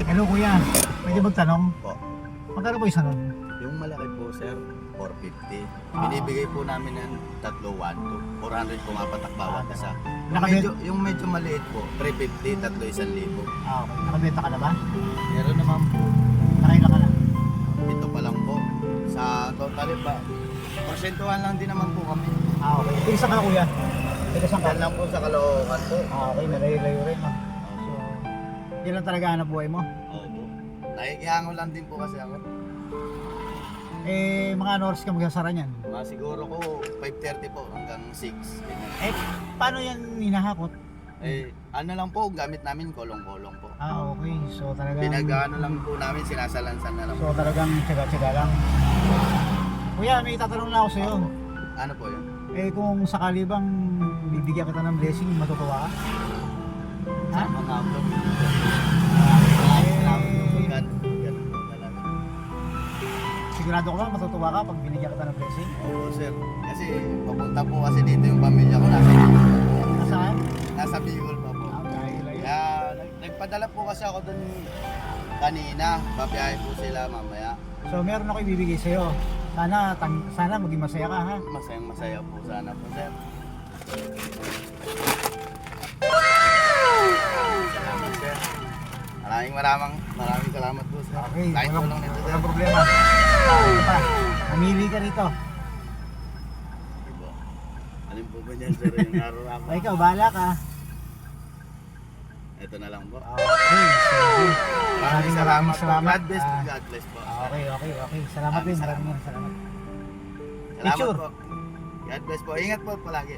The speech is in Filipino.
Hello kuya, pwede magtanong? Po. Magkano po isa nun? Yung malaki po, sir, 450. Binibigay po namin ng tatlo, 1, 400 pumapatak bawat isa. Yung medyo maliit po, 350, tatlo, 1,000. Okay. Nakabenta ka na ba? Meron naman po, Nakailan ka na? ito pa lang po. Sa total ba, porsentuhan lang din naman po kami. Okay. Pilisan ka kuya. Pilisan ka. Yan lang po sa Caloocan po. Okay, malayo-layo rin. No? So, yun lang talaga hanap buhay mo. Opo. Nakikihango lang din po kasi ako. Eh, mga ano oras ka magsasara niyan? Mga siguro ko 5:30 po hanggang 6. Ganyan. Eh, paano yan hinahakot? Eh, ano lang po, gamit namin kolong-kolong po. Okay. So, talagang... Pinag-ano lang po namin, sinasalansan na lang po. So, talagang tsaga-tsaga lang. Kuya, may tatanong na ako sa'yo. Ano po yun? Eh, kung sakali bang bibigyan kita ng blessing, matutuwa ka? Ha? Sa mga vlog. Sigurado ka ba matutuwa ka pag binigyan kita ng blessing? Oo, sir. Kasi papunta po kasi dito yung pamilya ko nasa Bicol. Nasaan? Nasa Bicol pa po. Kaya nagpadala po kasi ako dun kanina. Babiyahe po sila mamaya. So meron ako ibibigay sa'yo. Sana maging masaya ka ha. Masayang masaya po sana po, sir. Salamat, sir. Maraming salamat po, sir. Okay, Kahit po lang nito, sir. walang problema. Ano pa? Namili ka rito. Diba? Alin po ba niyan, sir? Yung araw-araw. O ikaw, bahala ka. Ito na lang po. Okay, sige. Maraming salamat po. God bless po. God bless po. Okay. Salamat din. Maraming salamat. Salamat Picture. po. God bless po. Ingat po palagi.